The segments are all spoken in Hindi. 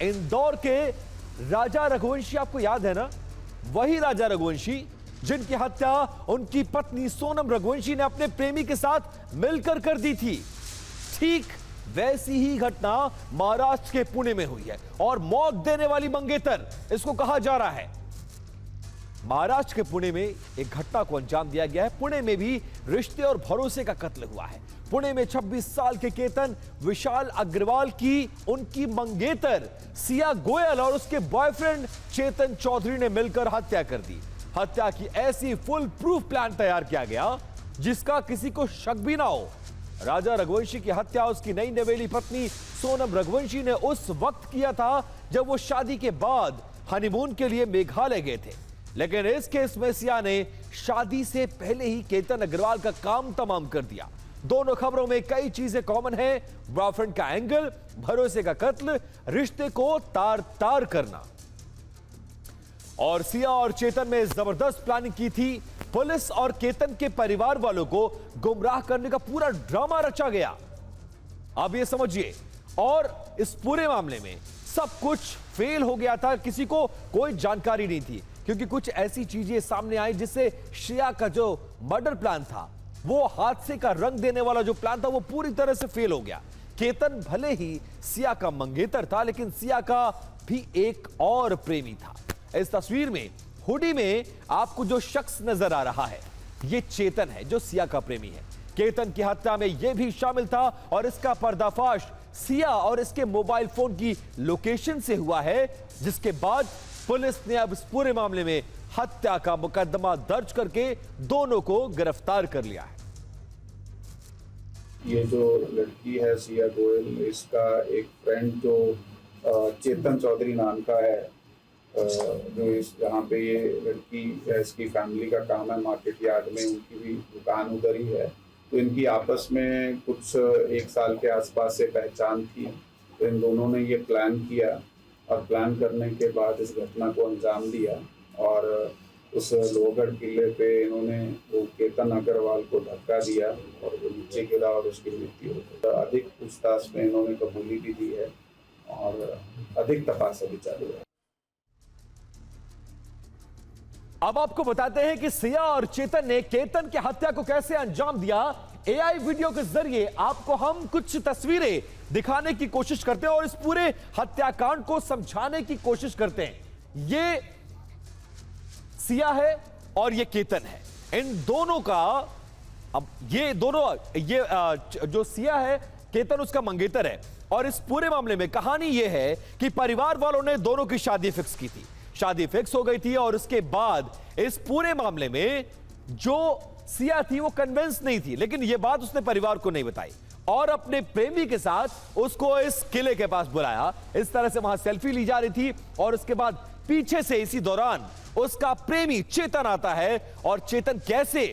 इंदौर के राजा रघुवंशी आपको याद है ना, वही राजा रघुवंशी जिनकी हत्या उनकी पत्नी सोनम रघुवंशी ने अपने प्रेमी के साथ मिलकर कर दी थी। ठीक वैसी ही घटना महाराष्ट्र के पुणे में हुई है और मौत देने वाली मंगेतर इसको कहा जा रहा है। महाराष्ट्र के पुणे में एक घटना को अंजाम दिया गया है। पुणे में भी रिश्ते और भरोसे का कत्ल हुआ है। पुणे में 26 साल के केतन विशाल अग्रवाल की उनकी मंगेतर सिया गोयल और उसके बॉयफ्रेंड चेतन चौधरी ने मिलकर हत्या कर दी। हत्या की ऐसी फुल प्रूफ प्लान तैयार किया गया जिसका किसी को शक भी ना हो। राजा रघुवंशी की हत्या उसकी नई नवेली पत्नी सोनम रघुवंशी ने उस वक्त किया था जब वो शादी के बाद हनीमून के लिए मेघालय गए थे। लेकिन इस केस में सिया ने शादी से पहले ही केतन अग्रवाल का काम तमाम कर दिया। दोनों खबरों में कई चीजें कॉमन है। बॉयफ्रेंड का एंगल, भरोसे का कत्ल, रिश्ते को तार तार करना। और सिया और चेतन में जबरदस्त प्लानिंग की थी। पुलिस और केतन के परिवार वालों को गुमराह करने का पूरा ड्रामा रचा गया। अब ये समझिए, और इस पूरे मामले में सब कुछ फेल हो गया था। किसी को कोई जानकारी नहीं थी क्योंकि कुछ ऐसी चीजें सामने आई जिससे श्रेया का जो मर्डर प्लान था, वो हादसे का रंग देने वाला जो प्लान था, वो पूरी तरह से फेल हो गया। केतन भले ही सिया का मंगेतर था, लेकिन सिया का भी एक और प्रेमी था। इस तस्वीर में हुडी में आपको जो शख्स नजर आ रहा है, ये चेतन है जो सिया का प्रेमी है। केतन की हत्या में यह भी शामिल था और इसका पर्दाफाश सिया और इसके मोबाइल फोन की लोकेशन से हुआ है, जिसके बाद पुलिस ने अब इस पूरे मामले में हत्या का मुकदमा दर्ज करके दोनों को गिरफ्तार कर लिया है। ये जो लड़की है सिया गोयल, इसका एक फ्रेंड जो चेतन चौधरी नाम का है, जो इस जहाँ पे ये लड़की है, इसकी फैमिली का काम है मार्केट यार्ड में, उनकी भी दुकान उधर ही है। तो इनकी आपस में कुछ 1 साल के आसपास से पहचान थी। तो इन दोनों ने ये प्लान किया और प्लान करने के बाद इस घटना को अंजाम दिया और उस लोहगढ़ किले पे इन्होंने वो केतन अग्रवाल को धक्का दिया और वो नीचे गिरा और उसकी मृत्यु हो गई। तो अधिक पूछताछ में इन्होंने कबूली भी दी है और अधिक तपास अभी चालू है। अब आपको बताते हैं कि सिया और चेतन ने केतन की हत्या को कैसे अंजाम दिया। एआई वीडियो के जरिए आपको हम कुछ तस्वीरें दिखाने की कोशिश करते हैं और इस पूरे हत्याकांड को समझाने की कोशिश करते हैं। ये सिया है और ये केतन है। इन दोनों का, अब ये दोनों, ये जो सिया है, केतन उसका मंगेतर है। और इस पूरे मामले में कहानी यह है कि परिवार वालों ने दोनों की शादी फिक्स की थी। शादी फिक्स हो गई थी और उसके बाद इस पूरे मामले में जो सिया थी वो कन्विंस नहीं थी, लेकिन यह बात उसने परिवार को नहीं बताई और अपने प्रेमी के साथ उसको इस किले के पास बुलाया। इस तरह से वहां सेल्फी ली जा रही थी और उसके बाद पीछे से इसी दौरान उसका प्रेमी चेतन आता है और चेतन कैसे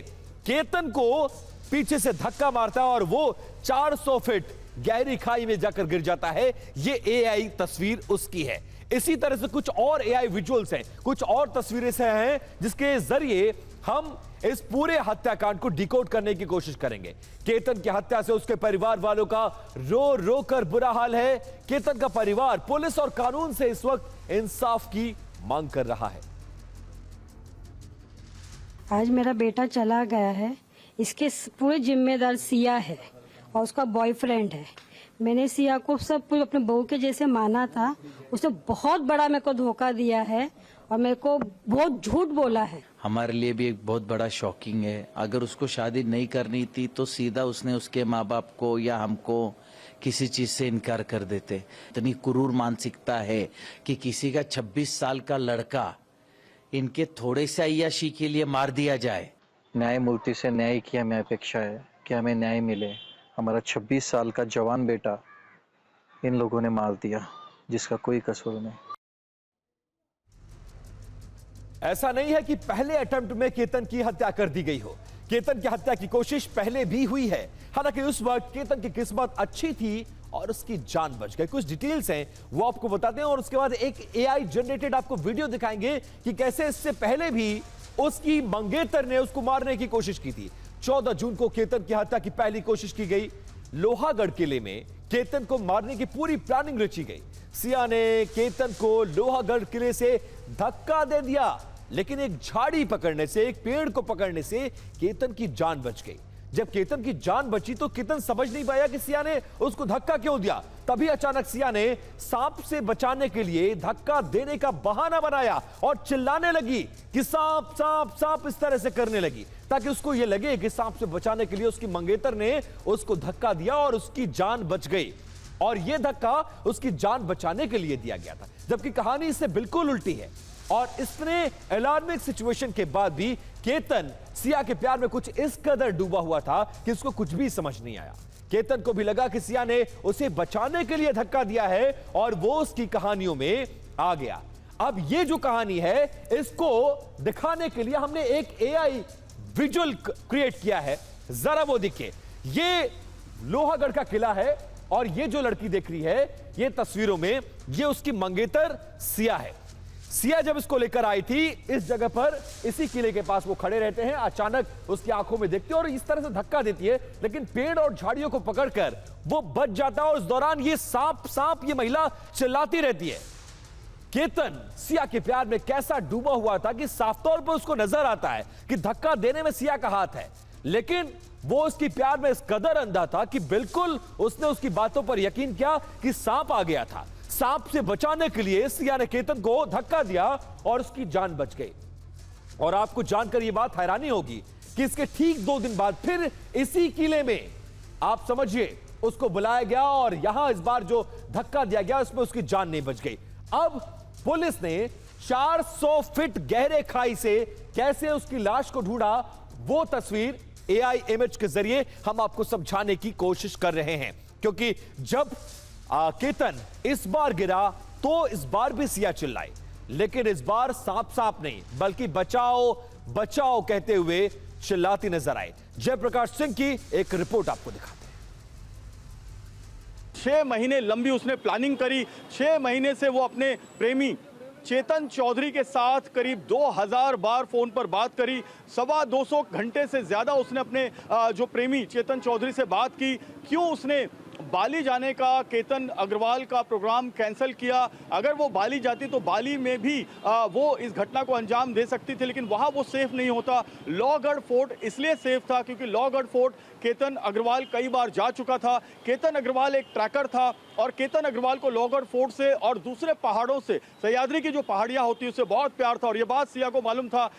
केतन को पीछे से धक्का मारता है और वो 400 फीट गहरी खाई में जाकर गिर जाता है। ये एआई तस्वीर उसकी है। इसी तरह से कुछ और एआई विजुअल्स हैं, कुछ और तस्वीरें से हैं जिसके जरिए हम इस पूरे हत्याकांड को डिकोड करने की कोशिश करेंगे। केतन की हत्या से उसके परिवार वालों का रो रो कर बुरा हाल है। केतन का परिवार पुलिस और कानून से इस वक्त इंसाफ की मांग कर रहा है। आज मेरा बेटा चला गया है, इसके पूरे जिम्मेदार सिया है और उसका बॉयफ्रेंड है। मैंने सिया को सब कुछ अपने बहू के जैसे माना था, उसने बहुत बड़ा मेरे को धोखा दिया है और मेरे को बहुत झूठ बोला है। हमारे लिए भी एक बहुत बड़ा शॉकिंग है। अगर उसको शादी नहीं करनी थी तो सीधा उसने उसके माँ बाप को या हमको किसी चीज से इनकार कर देते। इतनी क्रूर मानसिकता है कि किसी का 26 साल का लड़का इनके थोड़े से अय्याशी के लिए मार दिया जाए। न्यायमूर्ति से न्याय की हमें अपेक्षा है कि हमें न्याय मिले। हमारा 26 साल का जवान बेटा इन लोगों ने मार दिया, जिसका कोई कसूर नहीं। ऐसा नहीं है कि पहले अटेम्प्ट में केतन की हत्या कर दी गई हो। केतन की हत्या की कोशिश पहले भी हुई है। हालांकि उस वक्त केतन की किस्मत अच्छी थी और उसकी जान बच गई। कुछ डिटेल्स हैं वो आपको बताते हैं और उसके बाद एक एआई जनरेटेड आपको वीडियो दिखाएंगे कि कैसे इससे पहले भी उसकी मंगेतर ने उसको मारने की कोशिश की थी। 14 जून को केतन की हत्या की पहली कोशिश की गई। लोहागढ़ किले में केतन को मारने की पूरी प्लानिंग रची गई। सिया ने केतन को लोहागढ़ किले से धक्का दे दिया, लेकिन एक झाड़ी पकड़ने से, एक पेड़ को पकड़ने से केतन की जान बच गई। जब केतन की जान बची तो केतन समझ नहीं पाया कि सिया ने उसको धक्का क्यों दिया। तभी अचानक सिया ने सांप से बचाने के लिए धक्का देने का बहाना बनाया और चिल्लाने लगी कि सांप सांप सांप, इस तरह से करने लगी ताकि उसको यह लगे कि सांप से बचाने के लिए उसकी मंगेतर ने उसको धक्का दिया और उसकी जान बच गई। और यह धक्का उसकी जान बचाने के लिए दिया गया था, जबकि कहानी इससे बिल्कुल उल्टी है। और इतने अलार्मिंग सिचुएशन के बाद भी केतन सिया के प्यार में कुछ इस कदर डूबा हुआ था कि उसको कुछ भी समझ नहीं आया। केतन को भी लगा कि सिया ने उसे बचाने के लिए धक्का दिया है और वो उसकी कहानियों में आ गया। अब ये जो कहानी है इसको दिखाने के लिए हमने एक एआई विजुअल क्रिएट किया है। जरा वो दिखे, ये लोहागढ़ का किला है और ये जो लड़की देख रही है ये तस्वीरों में, ये उसकी मंगेतर सिया है। सिया जब इसको लेकर आई थी इस जगह पर, इसी किले के पास वो खड़े रहते हैं, अचानक उसकी आंखों में देखते हैं और इस तरह से धक्का देती है, लेकिन पेड़ और झाड़ियों को पकड़कर वो बच जाता है और उस दौरान ये सांप सांप ये महिला चिल्लाती रहती है। केतन सिया के प्यार में कैसा डूबा हुआ था कि साफ तौर पर उसको नजर आता है कि धक्का देने में सिया का हाथ है, लेकिन वो उसकी प्यार में इस कदर अंधा था कि बिल्कुल उसने उसकी बातों पर यकीन किया कि सांप आ गया था। सांप से बचाने के लिए सिया ने केतन को धक्का दिया और उसकी जान बच गई। और आपको जानकर यह बात हैरानी होगी कि इसके ठीक 2 दिन बाद फिर इसी किले में आप समझिए उसको बुलाया गया और यहां इस बार जो धक्का दिया गया उसमें उसकी जान नहीं बच गई। अब पुलिस ने 400 फीट गहरे खाई से कैसे उसकी लाश को ढूंढा, वो तस्वीर एआई इमेज के जरिए हम आपको समझाने की कोशिश कर रहे हैं। क्योंकि जब केतन इस बार गिरा तो इस बार भी सिया चिल्लाई, लेकिन इस बार सांप सांप नहीं बल्कि बचाओ बचाओ कहते हुए चिल्लाती नजर आए। जयप्रकाश सिंह की एक रिपोर्ट आपको दिखाते हैं। 6 महीने लंबी उसने प्लानिंग करी। 6 महीने से वो अपने प्रेमी चेतन चौधरी के साथ करीब 2000 बार फोन पर बात करी। 225 घंटे से ज्यादा उसने अपने जो प्रेमी चेतन चौधरी से बात की। क्यों उसने बाली जाने का, केतन अग्रवाल का प्रोग्राम कैंसिल किया? अगर वो बाली जाती तो बाली में भी वो इस घटना को अंजाम दे सकती थी, लेकिन वहां वो सेफ नहीं होता। लोहगढ़ फोर्ट इसलिए सेफ था क्योंकि लोहगढ़ फोर्ट केतन अग्रवाल कई बार जा चुका था। केतन अग्रवाल एक ट्रैकर था और केतन अग्रवाल को लोहगढ़ फोर्ट से और दूसरे पहाड़ों से, सह्याद्री की जो पहाड़ियां होती है उससे बहुत प्यार था। और ये बात सिया को मालूम था